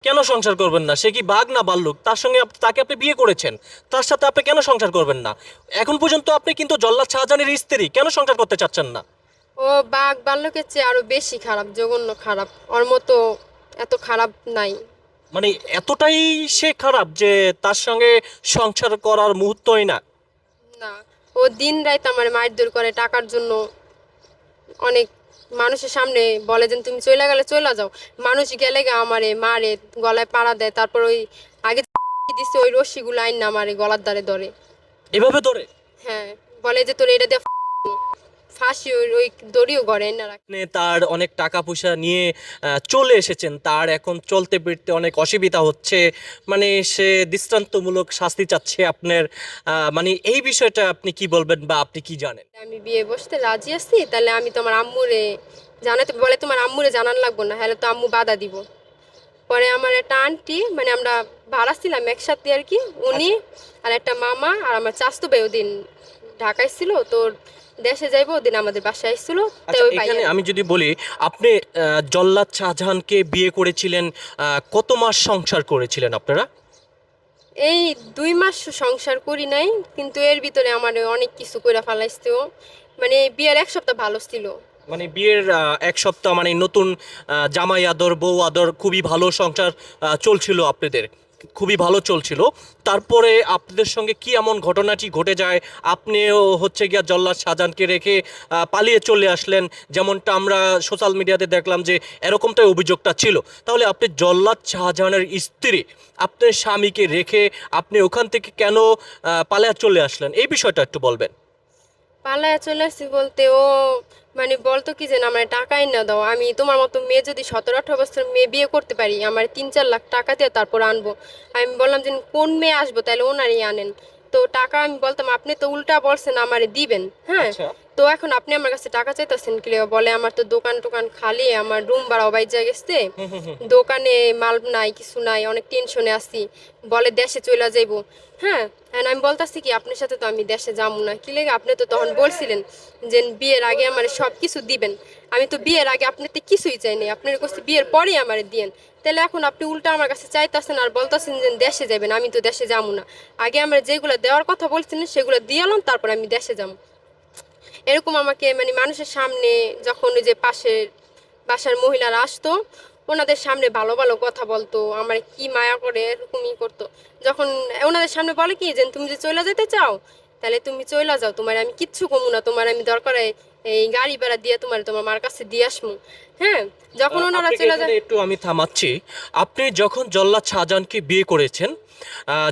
কেন সংসার করবেন না? সে কি বাঘ না ভাল্লুক? তার সঙ্গে তাকে আপনি বিয়ে করেছেন, তার সাথে আপনি কেন সংসার করবেন না? এখন পর্যন্ত আপনি কিন্তু জল্লাদ শাহজাহানের স্ত্রী, কেন সংসার করতে চাচ্ছেন না? ও বাঘ ভাল্লুকের চেয়ে আরো বেশি খারাপ, জঘন্য খারাপ। ওর মতো এত খারাপ নাই। মানে এতটাই সে খারাপ যে তার সঙ্গে সংসার করার মুহূর্তই না? না, ও দিন রাত আমার মারধর করে টাকার জন্য। অনেক মানুষের সামনে বলে যে তুমি চলে গেলে চলে যাও। মানুষ গেলে গা আমারে মারে, গলায় পাড়া দেয়, তারপর ওই আগে দিচ্ছে ওই রশ্মিগুলো আইন না আমারে গলার দ্বারে ধরে। এভাবে ধরে? হ্যাঁ, বলে যে তোর এটা দিয়ে ফাঁসি, ওই ওই দড়িও গড়ে না রাখে। আপনি তার অনেক টাকা পয়সা নিয়ে চলে এসেছেন, তার এখন চলতে ফিরতে অনেক অসুবিধা হচ্ছে, মানে সে দৃষ্টান্তমূলক শাস্তি চাচ্ছে আপনার। মানে এই বিষয়টা আপনি কি বলবেন বা আপনি কি জানেন? আমি বিয়ে বসতে রাজি আছি, তাহলে আমি তোমার আম্মুরে জানাতে বলে, তোমার আম্মুরে জানান লাগবো না, হলে তো আম্মু বাধা দিব। পরে আমার একটা আন্টি, মানে আমরা ভাড়া ছিলাম একসাথে আর কি, উনি আচ্ছা। আর একটা মামা আর আমার চাচতো ভাই ওদিন ঢাকায় ছিল, তোর দেশে যাইবো ওদিন আমাদের বাসায় আসছিল। তাই আচ্ছা, ওই এখানে ভাইয়ার আমি যদি বলি, আপনি জল্লাদ শাহজাহানকে বিয়ে করেছিলেন, কত মাস সংসার করেছিলেন আপনারা? এই 2 মাস সংসার করি নাই, কিন্তু এর ভিতরে আমার অনেক কিছু করে ফেলাইছে ও। মানে বিয়ের 1 সপ্তাহ ভালো ছিল। মানে বিয়ের 1 সপ্তাহ মানে নতুন জামাই আদর বউ আদর খুবই ভালো সংসার চলছিল আপনাদের, খুবই ভালো চলছিল। তারপরে আপনাদের সঙ্গে কি এমন ঘটনাটি ঘটে যায়, আপনিও হচ্ছে গিয়া জল্লাদ শাহজাহানকে রেখে পালিয়ে চলে আসলেন, যেমনটা আমরা সোশ্যাল মিডিয়াতে দেখলাম যে এরকমটাই অভিযোগটা ছিল। তাহলে আপনি জল্লাদ শাহজাহানের স্ত্রী, আপনার স্বামীকে রেখে আপনি ওখান থেকে কেন পালিয়ে চলে আসলেন, এই বিষয়টা একটু বলবেন? পালায়া চলে আসছি বলতে ও মানে বলতো কি যে না, আমার টাকাই না দাও, আমি তোমার মতো মেয়ে যদি 17-18 বছর মেয়ে বিয়ে করতে পারি, আমার 3-4 লাখ টাকা দিয়ে তারপর আনবো। আমি বললাম যে কোন মেয়ে আসবো, তাহলে ওনারই আনেন। তো টাকা আমি বলতাম আপনি তো উল্টা বলছেন আমারে দিবেন, হ্যাঁ। আচ্ছা। তো এখন আপনি আমার কাছে টাকা চাইতেছেন কি লিগা? বলে আমার তো দোকান টোকান খালি, আমার রুম ভাড়াও বাইজা গেছে, হুম হুম হুম। দোকানে মাল নাই, কিছু নাই, অনেক টেনশনে আছি। বলে দেশে চলে যাইবো। হ্যাঁ, হ্যাঁ, আমি বলতাছি কি আপনার সাথে তো আমি দেশে যাবো না, কি লেগে? আপনি তো তখন বলছিলেন যে বিয়ের আগে আমার সব কিছু দিবেন। আমি তো বিয়ের আগে আপনার তো কিছুই চাইনি, আপনার কাছে বিয়ের পরেই আমার দিয়েন। তাহলে এখন আপনি উল্টা আমার কাছে চাইতেছেন আর বলতেছেন যে দেশে যাবেন। আমি তো দেশে যাবো না। আগে আমার যেগুলো দেওয়ার কথা বলছিলেন সেগুলো দিয়ে এলাম, তারপর আমি দেশে যাবো। এরকম আমাকে মানে মানুষের সামনে, যখন ওই যে পাশের বাসার মহিলারা আসতো, ওনাদের সামনে ভালো ভালো কথা বলতো, আমার কি মায়া করে এরকমই করতো। যখন ওনাদের সামনে বলে কি যে তুমি যে চলে যেতে চাও, তাহলে তুমি চলে যাও, তোমার আমি কিচ্ছু কমু না, তোমার আমি দরকারে এই গাড়ি ভাড়া দিয়ে তোমার তোমার মার কাছে দিয়ে আসমু। হ্যাঁ, যখন ওনারা আপনাকে চলে এখানে যায়। একটু আমি থামাচ্ছি। আপনি যখন জল্লাদ শাহজাহানকে বিয়ে করেছেন,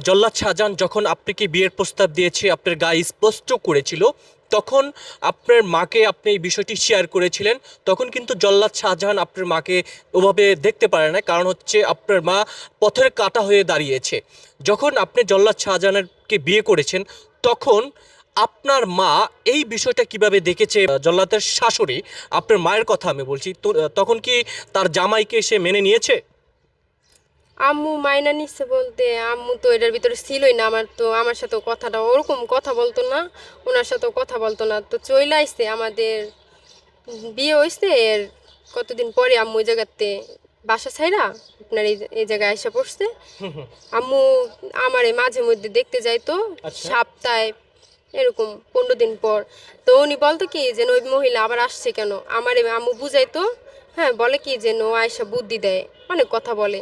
জল্লাদ শাহজাহান যখন আপনাকে বিয়ের প্রস্তাব দিয়েছে, আপনার গায়ে স্পষ্ট করেছিল, তখন আপনার মাকে আপনি এই বিষয়টি শেয়ার করেছিলেন। তখন কিন্তু জল্লাদ শাহজাহান আপনার মাকে ওভাবে দেখতে পারে না, কারণ হচ্ছে আপনার মা পথের কাঁটা হয়ে দাঁড়িয়েছে। যখন আপনি জল্লাদ শাহজাহানকে বিয়ে করেছেন, তখন আপনার মা এই বিষয়টা কিভাবে দেখেছে? জল্লাদের শাশুড়ি, আপনার মায়ের কথা আমি বলছি তো, তখন কি তার জামাইকে সে মেনে নিয়েছে? আম্মু মাইনা নিচ্ছে বলতে, আম্মু তো এটার ভিতরে ছিলই না। আমার তো আমার সাথেও কথাটা ওরকম কথা বলতো না, ওনার সাথেও কথা বলতো না। তো চইলা আইছে আমাদের বিয়ে হয়েছে এর কতদিন পরে আম্মু ওই জায়গাতে বাসা ছাইরা আপনার এই জায়গায় এসে পড়ছে। আম্মু আমারে মাঝে মধ্যে দেখতে যাইতো, আচ্ছা। সপ্তাহে এরকম 15 দিন পর। তো উনি বলতো কি যে ওই মহিলা আবার আসছে কেন, আমারে আম্মু বুঝাইতো। হ্যাঁ, বলে কি যে ও আয়সা বুদ্ধি দেয়, অনেক কথা বলে।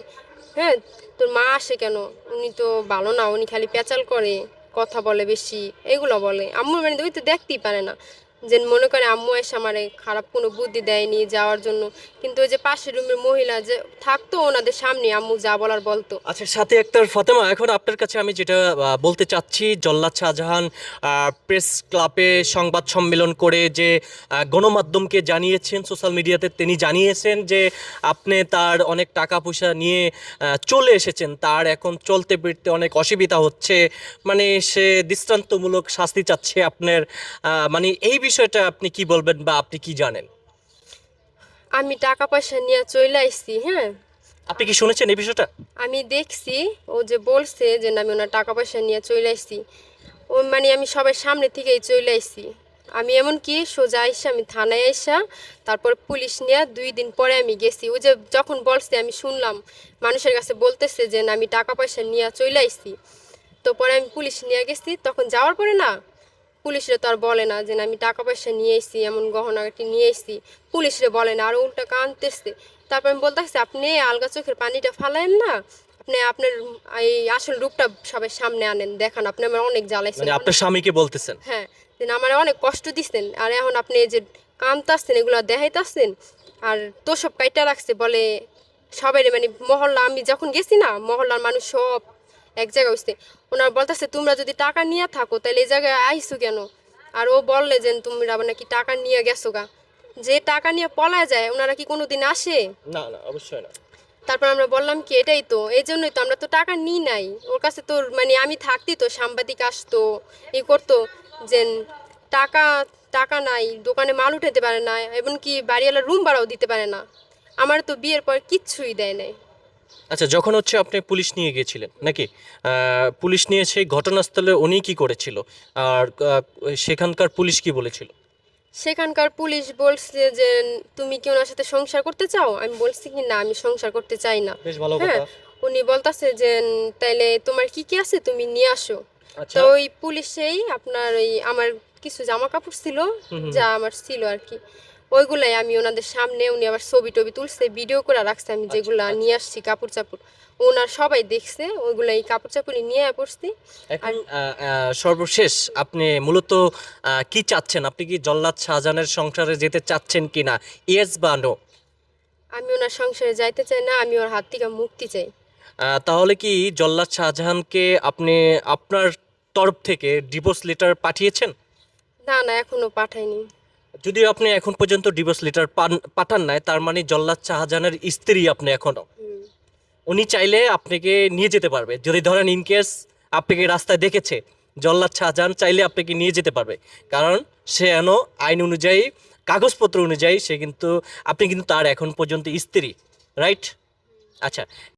হ্যাঁ, তোর মা আসে কেন, উনি তো ভালো না, উনি খালি পেঁচাল করে, কথা বলে বেশি, এগুলো বলে। আম্মু মানে ওই তো দেখতেই পারে না যে মনে করে আম্মু এসে আমারে খারাপ কোনো বুদ্ধি দেয়নি যাওয়ার জন্য। কিন্তু ওই যে পাশের রুমের মহিলা যে থাকতো, ওনাদের সামনে আম্মু যা বলার বলতো। আচ্ছা, সাথে একটা ফাতেমা, এখন আপনার কাছে আমি যেটা বলতে চাচ্ছি, জল্লাদ শাহজাহান প্রেস ক্লাবে সংবাদ সম্মেলন করে যে গণমাধ্যমকে জানিয়েছেন, সোশ্যাল মিডিয়াতে তিনি জানিয়েছেন যে আপনি তার অনেক টাকা পয়সা নিয়ে চলে এসেছেন, তার এখন চলতে ফিরতে অনেক অসুবিধা হচ্ছে, মানে সে দৃষ্টান্তমূলক শাস্তি চাচ্ছে আপনার। মানে এই বিষয়টা আপনি কি বলবেন বা আপনি কি জানেন? আমি টাকা পয়সা নিয়ে চলে আইছি, হ্যাঁ। আপনি কি শুনেছেন এই বিষয়টা? আমি দেখছি, ও যে বলছে যে না, আমি ওনার টাকা পয়সা নিয়ে চলে আইছি, ও মানে আমি সবার সামনে থেকেই চলে আইছি। আমি এমন কি সোজা আইসা আমি থানায় আইসা তারপর পুলিশ নিয়ে 2 দিন পরে আমি গেছি। ওই যে যখন বলছে আমি শুনলাম মানুষের কাছে বলতেছে যে না, আমি টাকা পয়সা নিয়ে চলে আইছি। তো পরে আমি পুলিশ নিয়ে গেছি, তখন যাওয়ার পরে না পুলিশরে তো আর বলে না যে না, আমি টাকা পয়সা নিয়ে এসেছি, এমন গহনাগাটি নিয়ে এসেছি। পুলিশরে বলে না, আর উল্টা কানতেছে। তারপর আমি বলতেছি আপনি আলগা চোখের পানিটা ফালায়েন না, আপনি আপনার এই আসল রূপটা সবাই সামনে আনেন, দেখান আপনি আমার অনেক জ্বালাইছেন। মানে আপনার স্বামীকে বলতেছেন? হ্যাঁ, যে আমার অনেক কষ্ট দিচ্ছেন, আর এখন আপনি এই যে কামতাছেন এগুলো দেখাইতাছেন। আর তো সব কাইটা রাখছে বলে সবাই, মানে মহল্লা, আমি যখন গেছি না মহল্লার মানুষ সব এক জায়গায় হইছে। ওনার বলতেছে তোমরা যদি টাকা নিয়ে থাকো তাহলে এই জায়গায় আইসো কেন? আর ও বললে যে তোমরা আবার নাকি টাকা নিয়ে গেছো গা। যে টাকা নিয়ে পলায় যায় ওনারা কি কোনোদিন আসে? না না, অবশ্যই না। তারপর আমরা বললাম কি এটাই তো, এই জন্যই তো আমরা তো টাকা নিই নাই ওর কাছে। তো মানে আমি থাকতি তো সাংবাদিক আসতো, ই করতো যে টাকা টাকা নাই, দোকানে মাল উঠাতে পারে না, এমনকি বাড়িওয়ালা রুম ভাড়াও দিতে পারে না। আমার তো বিয়ের পর কিচ্ছুই দেয় নাই। আচ্ছা, যখন হচ্ছে আপনি পুলিশ নিয়ে গিয়েছিলেন নাকি, পুলিশ নিয়ে সেই ঘটনাস্থলে উনি কি করেছিল, আর সেখানকার পুলিশ কি বলেছিল? সেখানকার পুলিশ বলছে যে তুমি কি ওনার সাথে সংসার করতে চাও? আমি বলছি কি না, আমি সংসার করতে চাই না। বেশ ভালো হ্যাঁ, কথা। উনি বলতাছে যে তাইলে তোমার কি কি আছে তুমি নিয়ে আসো। তো আচ্ছা। ওই পুলিশেই আপনার ওই আমার কিছু জামা কাপড় ছিল, হুম হুম যা হুম। আমার ছিল আর কি, ওইগুলাই আমি ওনাদের সামনে, উনি আবার ছবি টবি তুলছে, ভিডিও করে রাখছে আমি আচ্ছা যেগুলা আচ্ছা। নিয়ে আসছি কাপড় চাপড়। ওনার সবাই দেখছে ওইগুলাই কাপড় চাপড়ি নিয়ে পড়ছি। আর এখন সর্বশেষ আপনি মূলত কি চাচ্ছেন? আপনি কি জল্লাদ শাহজাহানের সংসারে যেতে চাচ্ছেন কিনা? ইয়েস বা নো? আমি ওনার সংসারে যাইতে চাই না, আমি ওর হাত থেকে মুক্তি চাই। তাহলে কি জল্লাদ শাহজাহানকে আপনি আপনার তরফ থেকে ডিভোর্স লেটার পাঠিয়েছেন? না না, এখনো পাঠাইনি। যদিও আপনি এখন পর্যন্ত ডিভোর্স লেটার পাঠান নাই, তার মানে জল্লাদ শাহজাহানের স্ত্রী আপনি এখনো। হুম। উনি চাইলে আপনাকে নিয়ে যেতে পারবে, যদি ধরেন ইন কেস আপনাকে রাস্তায় দেখেছে, জল্লাদ শাহজাহান চাইলে আপনাকে নিয়ে যেতে পারবে। কারণ সে এন আইন অনুযায়ী, কাগজপত্র অনুযায়ী সে কিন্তু, আপনি কিন্তু তার এখন পর্যন্ত স্ত্রী, রাইট? আচ্ছা।